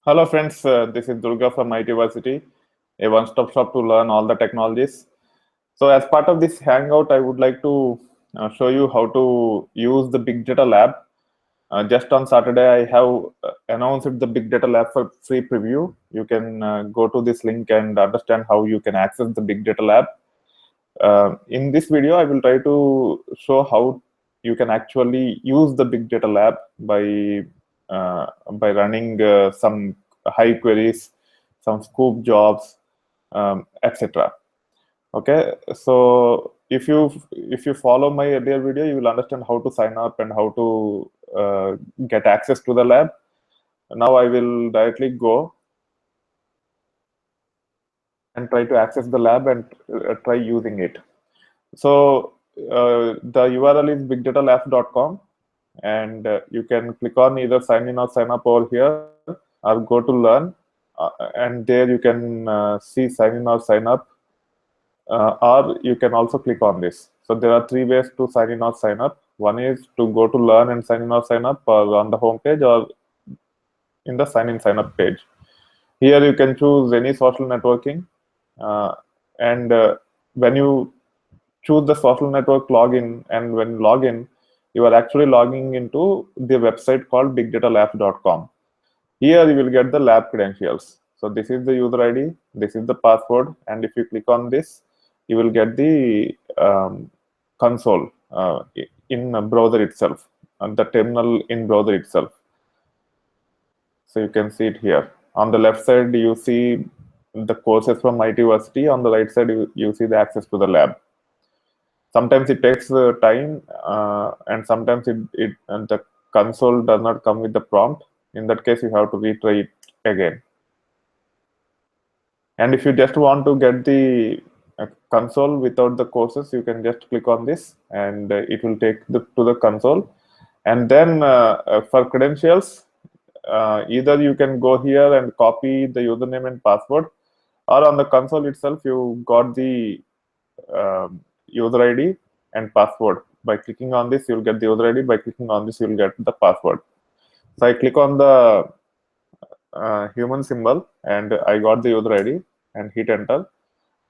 Hello friends, this is Durga from IT Varsity, a one-stop shop to learn all the technologies. So as part of this hangout, I would like to show you how to use the Big Data Lab. Just on Saturday, I have announced the Big Data Lab for free preview. You can go to this link and understand how you can access the Big Data Lab. In this video, I will try to show how you can actually use the Big Data Lab by running some Hive queries, some Sqoop jobs, etc. Okay, so if you follow my earlier video, you will understand how to sign up and how to get access to the lab. Now I will directly go and try to access the lab and try using it. So the URL is bigdatalabs.com, and you can click on either sign in or sign up over here, or go to learn, and there you can see sign in or sign up, or you can also click on this. So there are three ways to sign in or sign up. One is to go to learn and sign in or sign up, or on the home page, or in the sign in sign up page. Here you can choose any social networking, and when you choose the social network login, and when you log in, you are actually logging into the website called bigdatalabs.com. Here you will get the lab credentials. So this is the user ID, this is the password, and if you click on this, you will get the console in a browser itself, and the terminal in browser itself. So you can see it here. On the left side, you see the courses from IT Varsity. On the right side, you see the access to the lab. Sometimes it takes time, and sometimes and the console does not come with the prompt. In that case, you have to retry it again. And if you just want to get the console without the courses, you can just click on this, and it will take to the console. And then for credentials, either you can go here and copy the username and password, or on the console itself, you got the user ID and password. By clicking on this, you'll get the user ID. By clicking on this, you'll get the password. So I click on the human symbol, and I got the user ID and hit enter.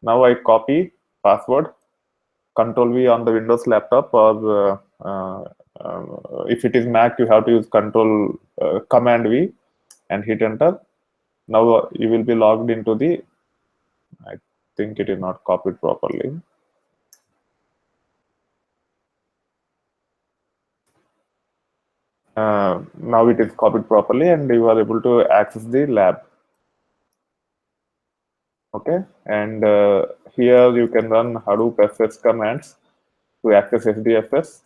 Now I copy password, Control V on the Windows laptop, or if it is Mac, you have to use Control Command V and hit enter. Now you will be logged into the, I think it is not copied properly. Now it is copied properly, and you are able to access the lab. Okay, and here you can run Hadoop FS commands to access HDFS.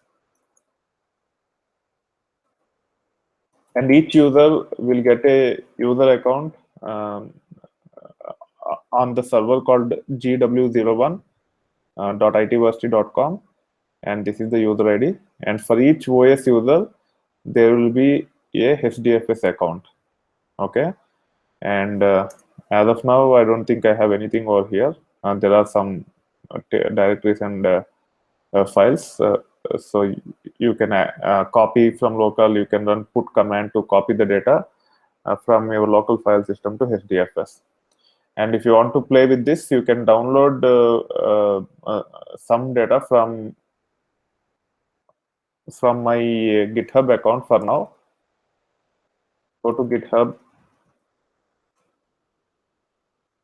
And each user will get a user account on the server called gw01.itvarsity.com, and this is the user ID. And for each OS user, there will be a HDFS account. Okay, and as of now, I don't think I have anything over here. There are some directories and files. So you can copy from local. You can run put command to copy the data from your local file system to HDFS. And if you want to play with this, you can download some data from my GitHub account for now. Go to GitHub,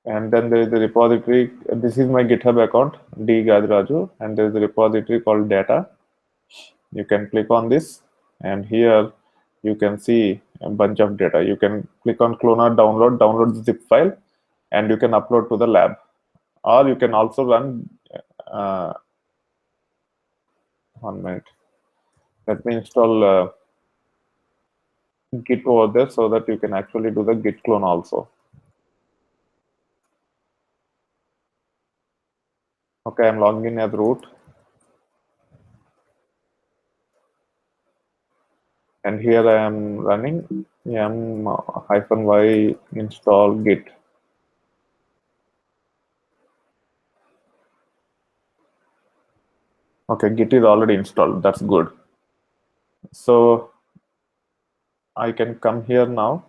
and then there is the repository. This is my GitHub account, D Gadiraju, and there is a repository called data. You can click on this, and here you can see a bunch of data. You can click on clone or download the zip file, and you can upload to the lab. Or you can also run 1 minute. Let me install Git over there so that you can actually do the Git clone also. Okay, I'm logging in as root. And here I am running yum-y install git. Okay, git is already installed. That's good. So I can come here now,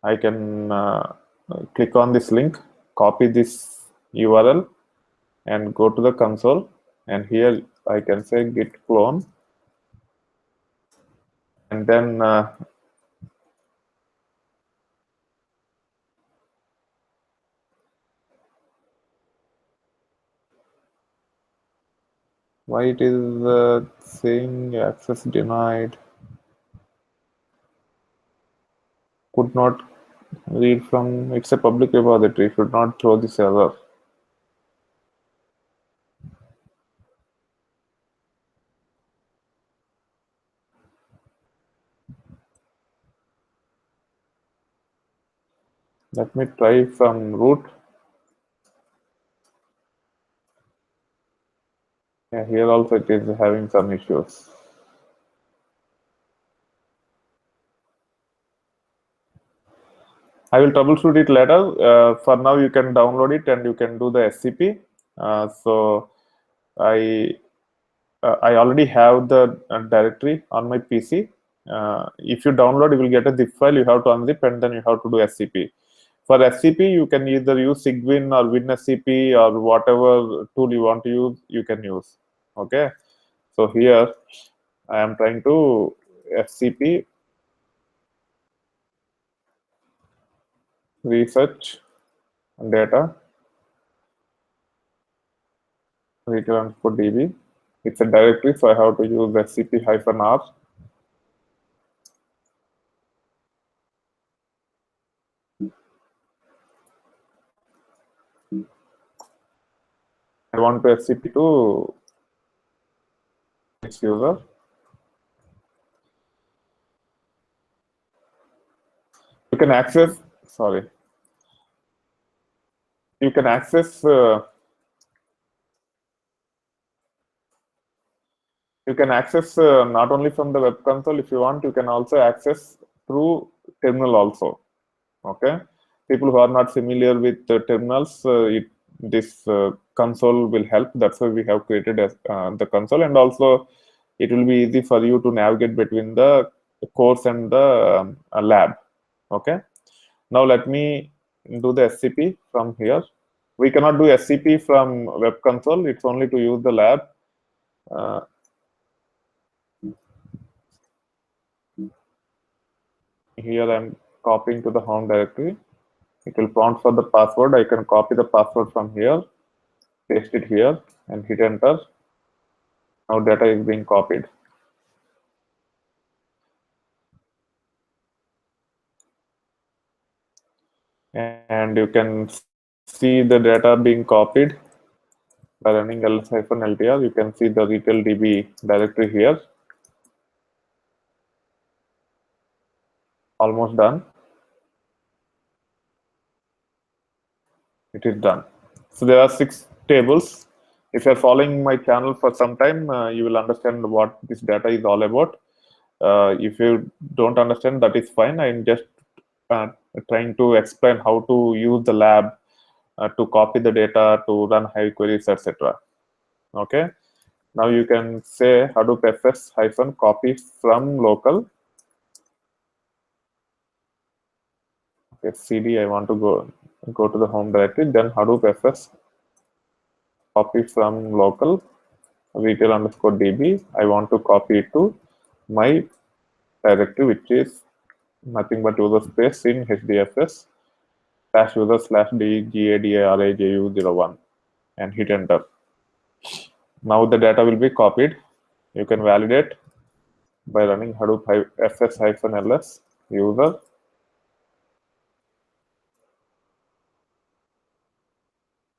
I can click on this link, copy this URL, and go to the console. And here I can say git clone, and then why it is saying access denied, could not read from, it's a public repository, should not throw this error. Let me try from root. Yeah, here also it is having some issues. I will troubleshoot it later. For now, you can download it and you can do the SCP. So I already have the directory on my PC. If you download, you will get a zip file. You have to unzip and then you have to do SCP. For SCP, you can either use Sigwin or WinSCP or whatever tool you want to use, you can use. Okay. So here I am trying to SCP research data retail_db. It's a directory, so I have to use scp-r. I want to scp to this user. You can access, sorry, you can access not only from the web console. If you want, you can also access through terminal also. Okay, people who are not familiar with terminals, this console will help. That's why we have created the console, and also it will be easy for you to navigate between the course and the lab. Okay, now let me do the SCP from here. We cannot do SCP from web console. It's only to use the lab. Here I'm copying to the home directory. It will prompt for the password. I can copy the password from here, paste it here, and hit enter. Now data is being copied. And you can see the data being copied by running ls-ltr. You can see the retail DB directory here. Almost done. It is done. So there are 6 tables. If you're following my channel for some time, you will understand what this data is all about. If you don't understand, that is fine. I'm just trying to explain how to use the lab to copy the data, to run Hive queries, etc. Okay. Now you can say Hadoop fs -copy from local. Okay, cd, I want to go to the home directory, then Hadoop fs copy from local retail_db. I want to copy it to my directory, which is nothing but user space in HDFS /user/dgadara.ju01, and hit enter. Now the data will be copied. You can validate by running Hadoop fs-ls user.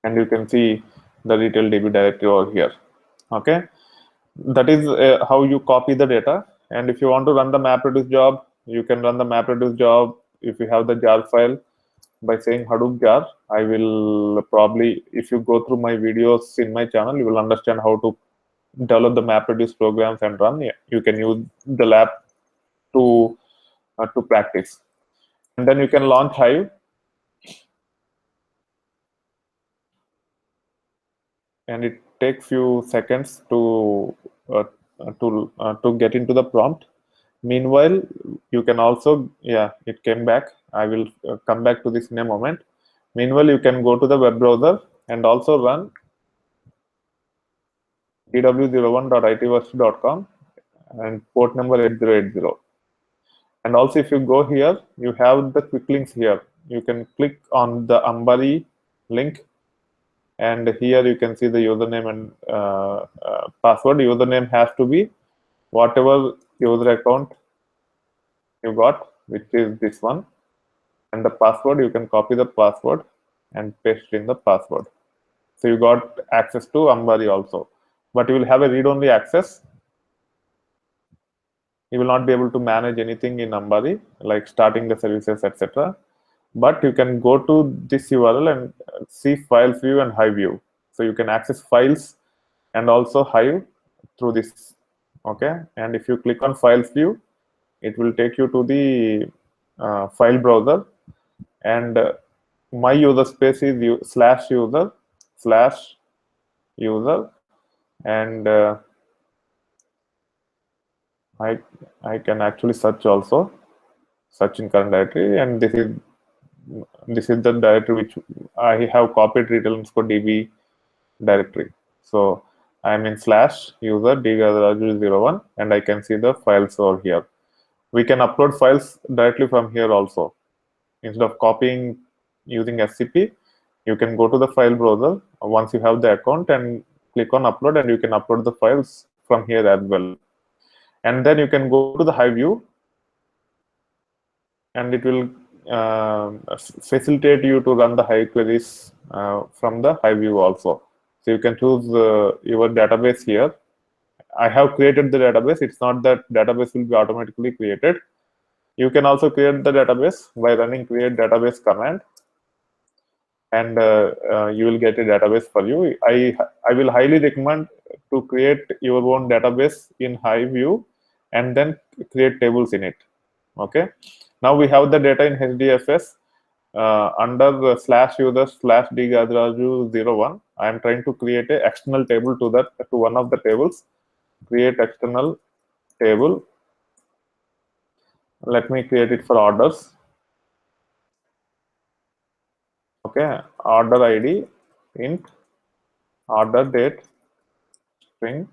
And you can see the retail DB directory over here. Okay, that is how you copy the data. And if you want to run the MapReduce job, you can run the MapReduce job if you have the jar file by saying Hadoop jar. I will probably, if you go through my videos in my channel, you will understand how to develop the MapReduce programs and run. You can use the lab to practice. And then you can launch Hive. And it takes few seconds to get into the prompt. Meanwhile, you can also, yeah, it came back. I will come back to this in a moment. Meanwhile, you can go to the web browser and also run dw01.itverse.com and port number 8080. And also, if you go here, you have the quick links here. You can click on the Ambari link, and here you can see the username and password. Username has to be whatever user account you got, which is this one. And the password, you can copy the password and paste in the password. So you got access to Ambari also, but you will have a read-only access. You will not be able to manage anything in Ambari, like starting the services, etc. But you can go to this URL and see files view and Hive view. So you can access files and also Hive through this. Okay, and if you click on files view, it will take you to the file browser, and my user space is /user, and I can actually search also, search in current directory, and this is the directory which I have copied retail_db directory. So I'm in /user dgaraju01, and I can see the files over here. We can upload files directly from here also. Instead of copying using SCP, you can go to the file browser once you have the account and click on upload, and you can upload the files from here as well. And then you can go to the Hive view, and it will facilitate you to run the Hive queries from the Hive view also. So you can choose your database here. I have created the database. It's not that database will be automatically created. You can also create the database by running create database command, and you will get a database for you. I will highly recommend to create your own database in Hive view and then create tables in it. Okay. Now we have the data in HDFS under the /user/dgaraju01. I am trying to create an external table to one of the tables. Create external table. Let me create it for orders. Okay, order ID int, order date string,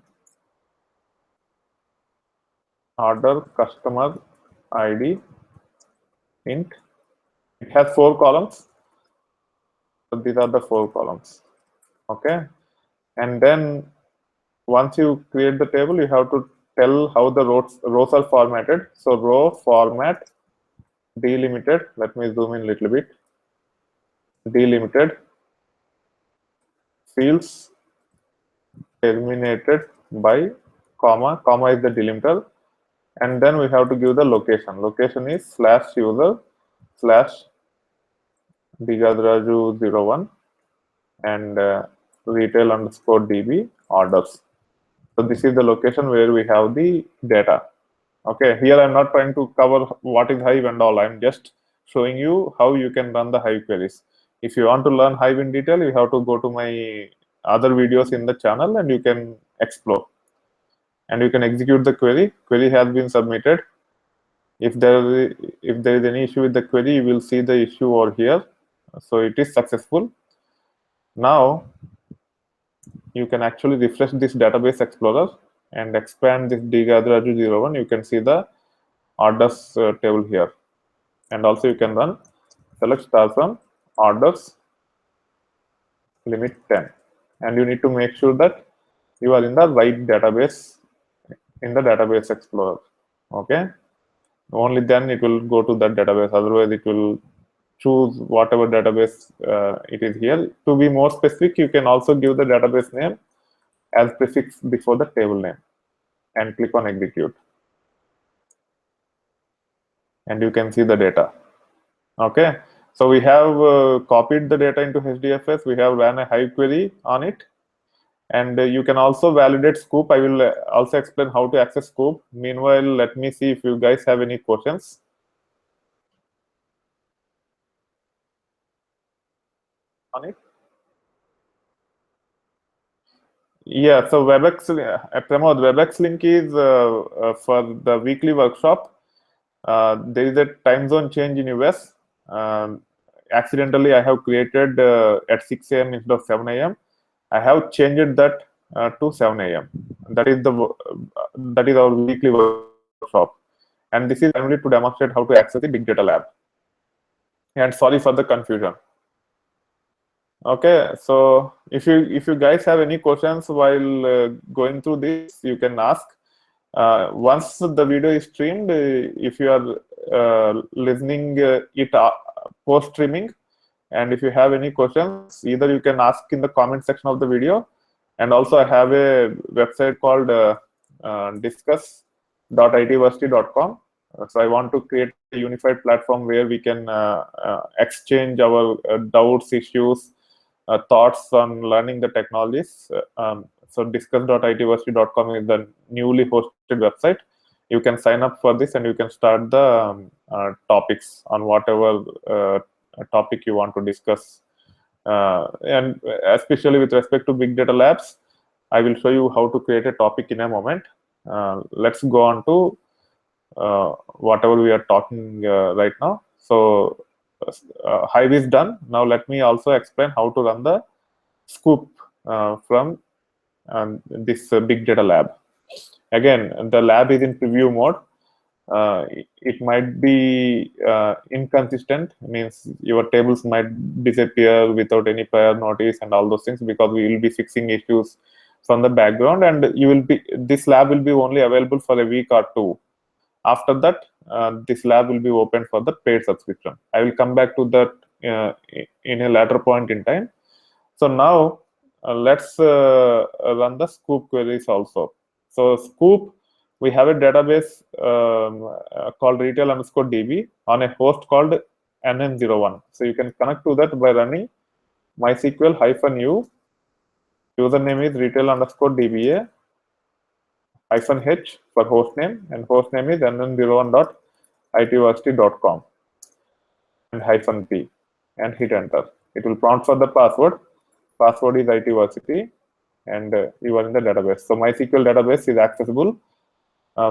order customer ID int. It has 4 columns. So these are the 4 columns. Okay, and then once you create the table, you have to tell how the rows are formatted. So row format delimited. Let me zoom in a little bit. Delimited fields terminated by comma. Comma is the delimiter, and then we have to give the location. Location is /user/dgaraju01 and retail_db orders. So this is the location where we have the data. Okay, here I'm not trying to cover what is Hive and all. I'm just showing you how you can run the Hive queries. If you want to learn Hive in detail, you have to go to my other videos in the channel and you can explore. And you can execute the query. Query has been submitted. If there is any issue with the query, you will see the issue over here. So it is successful. Now you can actually refresh this database explorer and expand this dgaraju01. You can see the orders table here, and also you can run select star from orders limit 10, and you need to make sure that you are in the right database in the database explorer. Okay, only then it will go to that database, otherwise it will choose whatever database it is here. To be more specific, you can also give the database name as prefix before the table name and click on execute, and you can see the data. Okay, so we have copied the data into HDFS. We have ran a Hive query on it, and you can also validate Sqoop. I will also explain how to access Sqoop. Meanwhile, let me see if you guys have any questions on it. Yeah, so WebEx, Pramod, WebEx link is for the weekly workshop. There is a time zone change in US. Accidentally, I have created at 6 a.m. instead of 7 a.m. I have changed that to 7 a.m. That is our weekly workshop, and this is primarily to demonstrate how to access the big data lab. And sorry for the confusion. Okay, so if you guys have any questions while going through this, you can ask. Once the video is streamed, if you are listening it post streaming, and if you have any questions, either you can ask in the comment section of the video, and also I have a website called discuss.itversity.com. So I want to create a unified platform where we can exchange our doubts, issues, thoughts on learning the technologies. So discuss.itversity.com is the newly hosted website. You can sign up for this and you can start the topics on whatever topic you want to discuss. And especially with respect to big data labs, I will show you how to create a topic in a moment. Let's go on to whatever we are talking right now. So Hive is done. Now let me also explain how to run the Sqoop from this big data lab. Again, the lab is in preview mode. It might be inconsistent, means your tables might disappear without any prior notice and all those things, because we will be fixing issues from the background, and this lab will be only available for a week or two. After that, this lab will be open for the paid subscription. I will come back to that in a later point in time. So now let's run the Sqoop queries also. So Sqoop, we have a database called retail_db on a host called nn01. So you can connect to that by running mysql-u. Username is retail_dba -h for hostname, and hostname is nn01.itversity.com and -p, and hit enter. It will prompt for the password. Password is itversity, and you are in the database. So MySQL database is accessible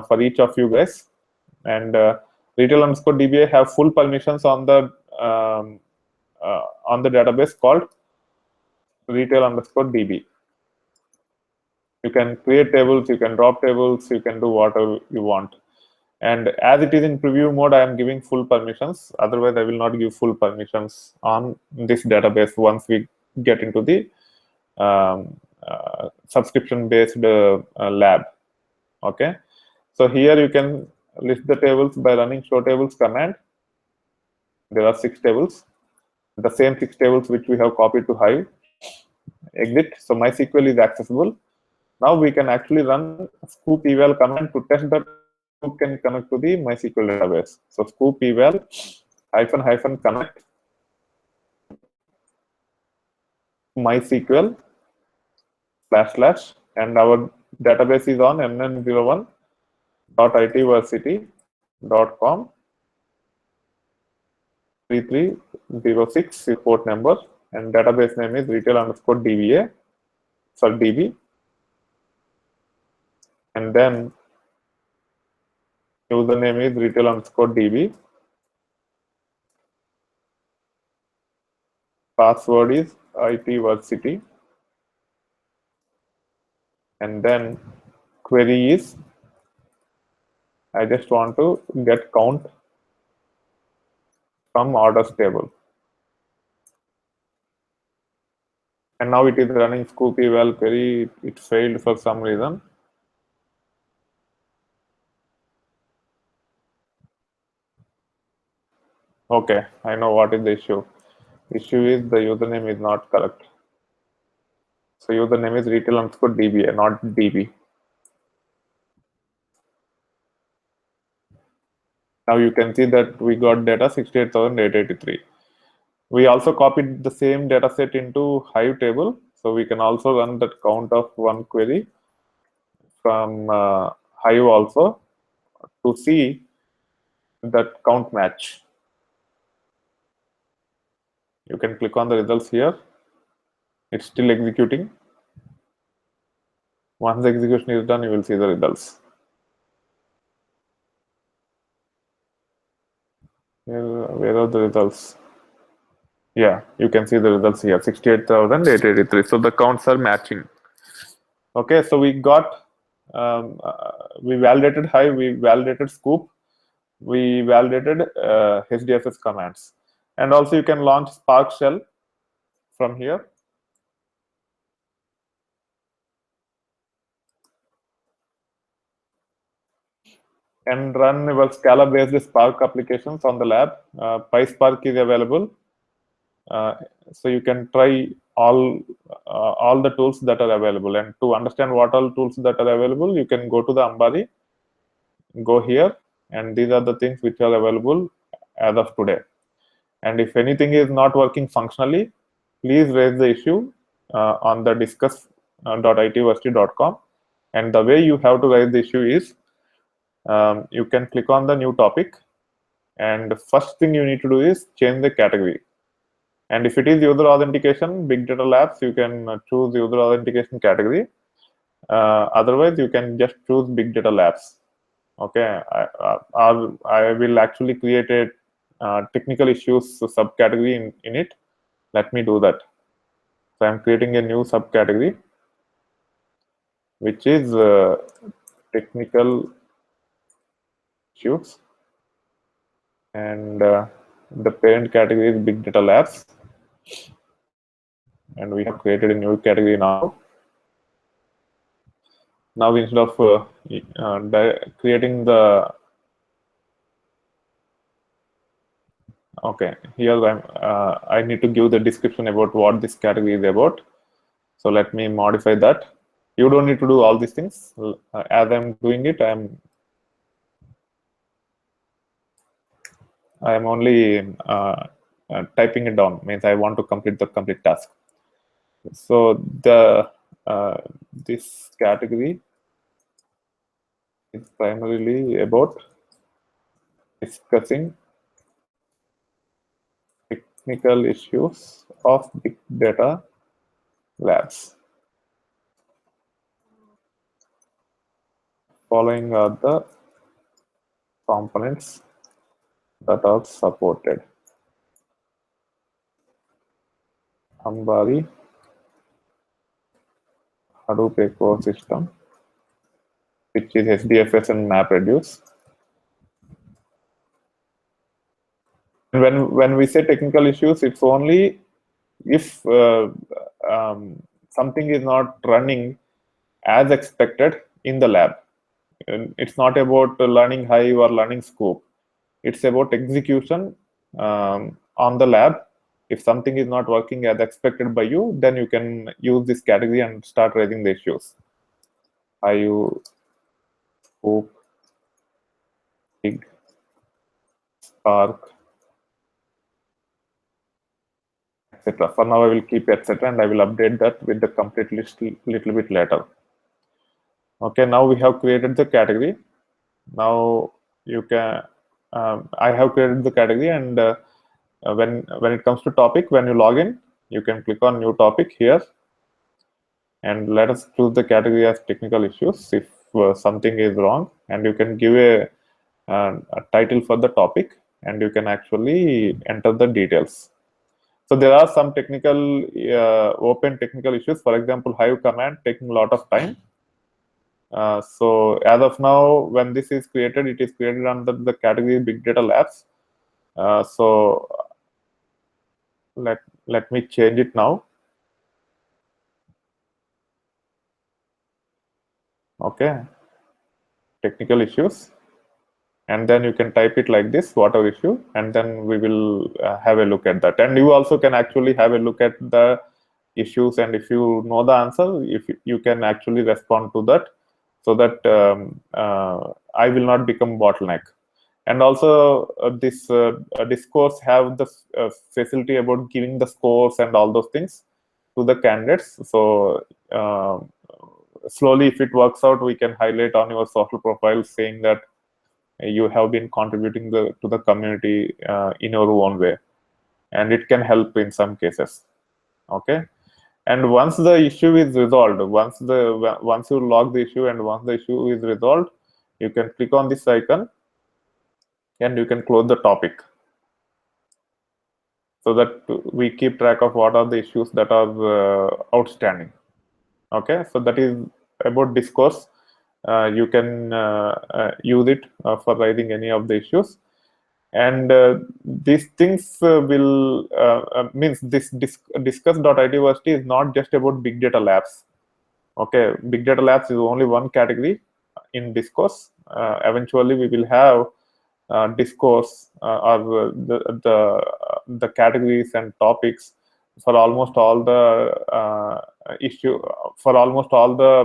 for each of you guys, and retail_dba have full permissions on the database called retail_db. You can create tables, you can drop tables, you can do whatever you want. And as it is in preview mode, I am giving full permissions. Otherwise, I will not give full permissions on this database once we get into the subscription-based lab. Okay. So here you can list the tables by running show tables command. There are 6 tables, the same 6 tables which we have copied to Hive. Exit. So MySQL is accessible. Now we can actually run Sqoop eval command to test that Sqoop can connect to the MySQL database. So Sqoop eval -connect MySQL // and our database is on nn01.itversity.com 3306 is port number, and database name is retail_dba for db, and then username is retail_db, password is itversity, and then query is, I just want to get count from orders table. And now it is running Sqoop eval query. It failed for some reason. Okay, I know what is the issue. Issue is the username is not correct. So username is retail_dba, not db. Now you can see that we got data 68,883. We also copied the same data set into Hive table. So we can also run that count of one query from Hive also to see that count match. You can click on the results here. It's still executing. Once the execution is done, you will see the results. Where are the results? Yeah, you can see the results here, 68,883. So the counts are matching. Okay, so we got, we validated Hive, we validated Sqoop, we validated HDFS commands. And also you can launch Spark Shell from here. And run your Scala-based Spark applications on the lab. PySpark is available. So you can try all the tools that are available. And to understand what all tools that are available, you can go to the Ambari, go here, and these are the things which are available as of today. And if anything is not working functionally, please raise the issue on the discuss.itversity.com. And the way you have to raise the issue is you can click on the new topic, and the first thing you need to do is change the category. And if it is user authentication, big data labs, you can choose user authentication category. Otherwise, you can just choose big data labs. Okay, I will actually create a technical issues subcategory in it. Let me do that. So I'm creating a new subcategory, which is technical issues, and the parent category is big data labs. And we have created a new category now. Now instead of creating the okay, here I need to give the description about what this category is about. So let me modify that. You don't need to do all these things. As I'm doing it, I am only typing it down. Means I want to complete the complete task. So the this category is primarily about discussing technical issues of big data labs. Following are the components that are supported: Ambari, Hadoop ecosystem, which is HDFS and MapReduce. When we say technical issues, it's only if something is not running as expected in the lab. And it's not about learning Hive or learning Sqoop. It's about execution on the lab. If something is not working as expected by you, then you can use this category and start raising the issues. Hive, Sqoop, Big, Spark, etc. For now, I will keep etc. and I will update that with the complete list little bit later. Okay, now we have created the category. Now you can, I have created the category, and when it comes to topic, when you log in, you can click on new topic here, and let us choose the category as technical issues if something is wrong, and you can give a title for the topic, and you can actually enter the details. So there are some technical open technical issues. For example, Hive command taking a lot of time. So as of now, when this is created, it is created under the category Big Data Labs. So let me change it now. Okay, technical issues, and then you can type it like this, water issue, and then we will have a look at that. And you also can actually have a look at the issues, and if you know the answer, if you can actually respond to that, so that I will not become bottleneck. And also this course have the facility about giving the scores and all those things to the candidates. So slowly, if it works out, we can highlight on your social profile saying that you have been contributing to the community in your own way, and it can help in some cases. Okay, And once the issue is resolved, once you log the issue and once the issue is resolved, you can click on this icon and you can close the topic, so that we keep track of what are the issues that are outstanding. Okay, so that is about discourse. You can use it for writing any of the issues. And these things will means this discuss.itversity is not just about big data labs. Okay, big data labs is only one category in discourse. Eventually we will have discourse or the categories and topics for almost all the issue, for almost uh,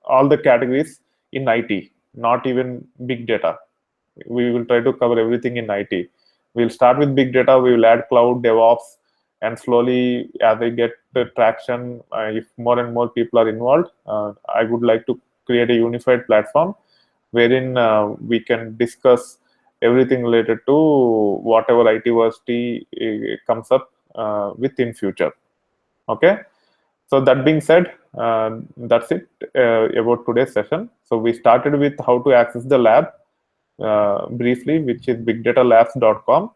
all the categories in IT, not even big data. We will try to cover everything in IT. We'll start with big data, we will add cloud, DevOps, and slowly as I get the traction, if more and more people are involved, I would like to create a unified platform wherein we can discuss everything related to whatever IT varsity comes up with in future. Okay, so that being said, that's it about today's session. So we started with how to access the lab briefly, which is bigdatalabs.com.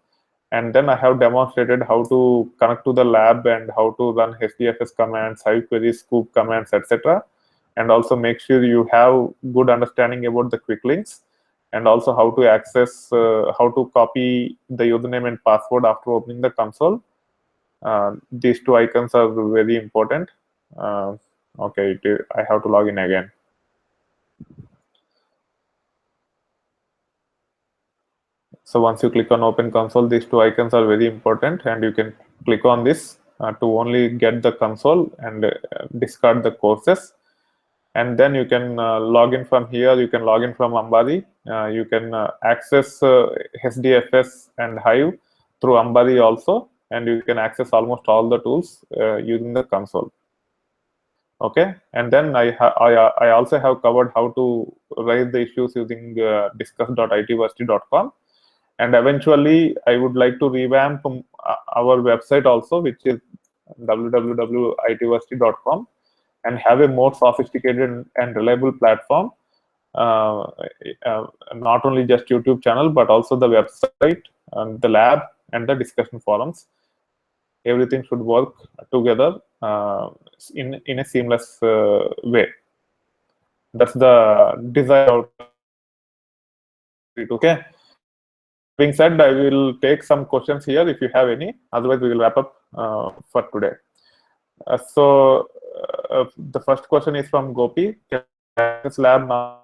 And then I have demonstrated how to connect to the lab and how to run HDFS commands, Hive queries, Sqoop commands, etc. And also make sure you have good understanding about the quick links, and also how to access, how to copy the username and password after opening the console. These two icons are very important. Okay, I have to log in again. So once you click on open console, these two icons are very important, and you can click on this to only get the console and discard the courses. And then you can log in from here. You can log in from Ambari. You can access HDFS and Hive through Ambari also, and you can access almost all the tools using the console. Okay, and then I also have covered how to raise the issues using discuss.itversity.com. And eventually, I would like to revamp our website also, which is www.itversity.com, and have a more sophisticated and reliable platform. Not only just YouTube channel, but also the website, the lab, and the discussion forums. Everything should work together in a seamless way. That's the desired. Okay. Being said, I will take some questions here if you have any. Otherwise, we will wrap up for today. The first question is from Gopi. Can this lab now?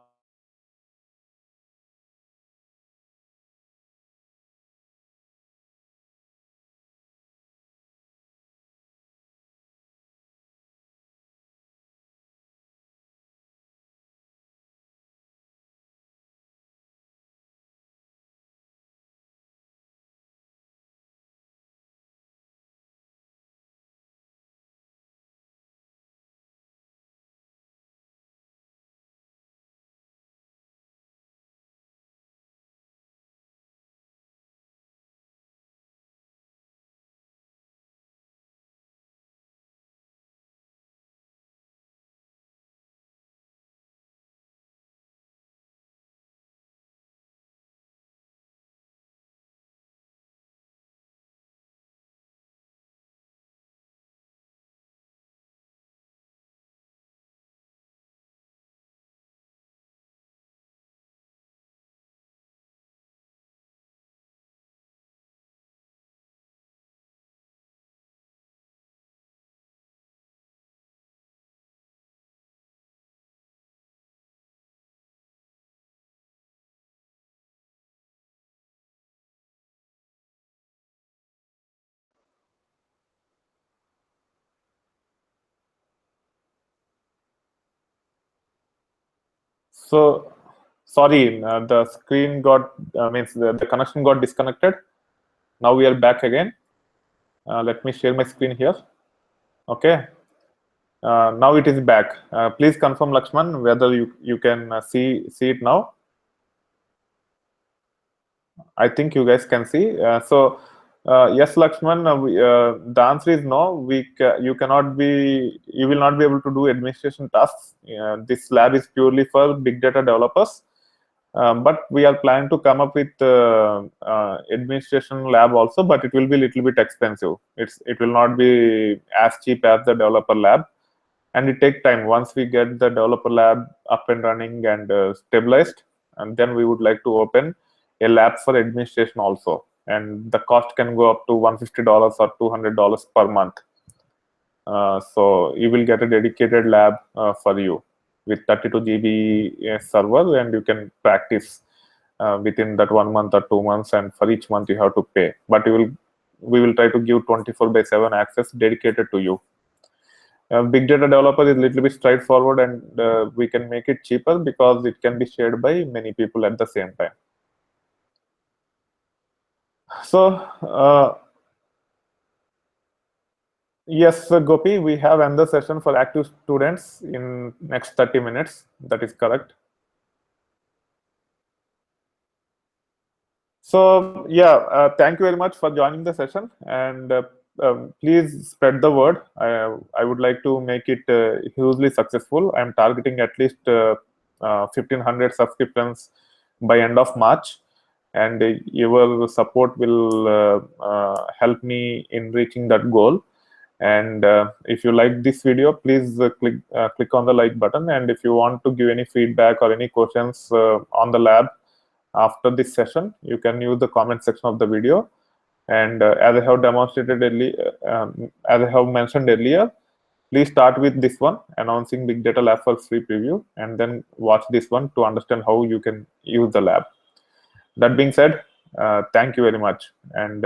So sorry, the screen got means the connection got disconnected. Now we are back again. Let me share my screen here. Okay. Now it is back. Please confirm, Lakshman, whether you can see it now. I think you guys can see. Yes, Lakshman. The answer is no. You cannot be. You will not be able to do administration tasks. This lab is purely for big data developers. But we are planning to come up with administration lab also, but it will be a little bit expensive. It will not be as cheap as the developer lab, and it takes time. Once we get the developer lab up and running and stabilized, and then we would like to open a lab for administration also, and the cost can go up to $150 or $200 per month. So you will get a dedicated lab for you with 32 GB server, and you can practice within that 1 month or 2 months, and for each month you have to pay. But we will try to give 24/7 access dedicated to you. Big data developer is a little bit straightforward, and we can make it cheaper because it can be shared by many people at the same time. So yes, Gopi, we have another session for active students in next 30 minutes. That is correct. So yeah, thank you very much for joining the session, and please spread the word. I would like to make it hugely successful. I'm targeting at least 1,500 subscriptions by end of March, and your support will help me in reaching that goal. And if you like this video, please click on the like button. And if you want to give any feedback or any questions on the lab after this session, you can use the comment section of the video. And as I have demonstrated earlier, as I have mentioned earlier, please start with this one, announcing Big Data Lab for free preview, and then watch this one to understand how you can use the lab. That being said, thank you very much. And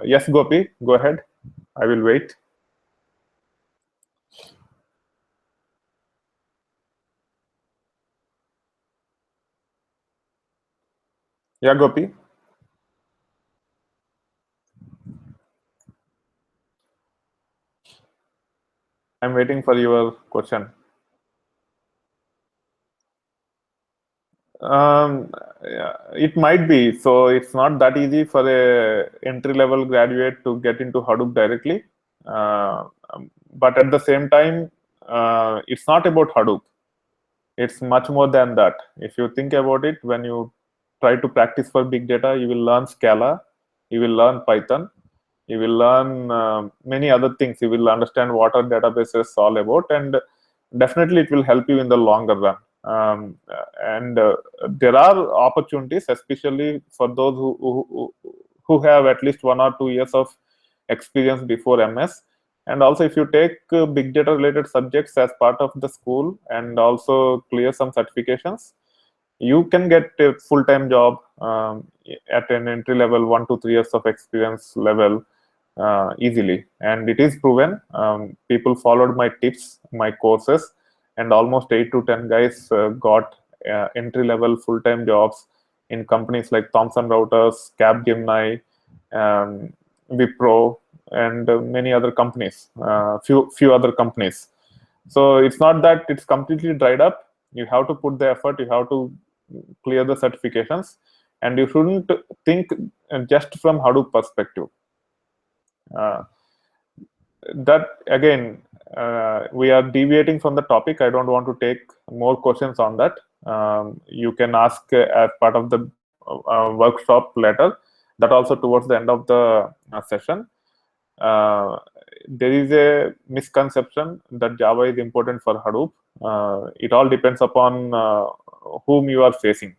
yes, Gopi, go ahead. I will wait. Yeah, Gopi. I'm waiting for your question. Yeah, it might be. So it's not that easy for a entry-level graduate to get into Hadoop directly. But at the same time, it's not about Hadoop. It's much more than that. If you think about it, when you try to practice for big data, you will learn Scala, you will learn Python, you will learn many other things. You will understand what are databases all about, and definitely it will help you in the longer run. And there are opportunities, especially for those who have at least 1 or 2 years of experience before MS. And also, if you take big data related subjects as part of the school and also clear some certifications, you can get a full-time job at an entry level 1 to 3 years of experience level easily. And it is proven. People followed my tips, my courses, and almost 8 to 10 guys got entry level full-time jobs in companies like Thomson Reuters, Capgemini, Wipro, and many other companies, few other companies. So it's not that it's completely dried up. You have to put the effort, you have to clear the certifications, and you shouldn't think just from Hadoop perspective. That again, we are deviating from the topic. I don't want to take more questions on that. You can ask as part of the workshop later. That also towards the end of the session. There is a misconception that Java is important for Hadoop. It all depends upon whom you are facing.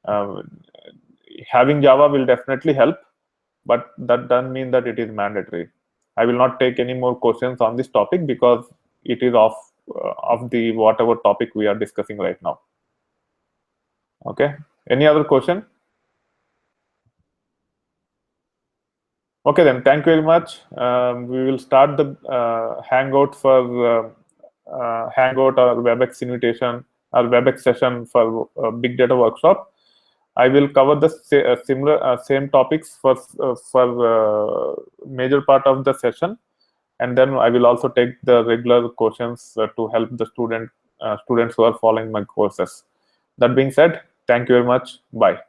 Having Java will definitely help, but that doesn't mean that it is mandatory. I will not take any more questions on this topic because it is off of the whatever topic we are discussing right now. Okay. Any other question? Okay, then. Thank you very much. We will start the Hangout for Hangout or WebEx invitation or WebEx session for Big Data workshop. I will cover the similar same topics for major part of the session, and then I will also take the regular questions to help the students who are following my courses. That being said, thank you very much. Bye.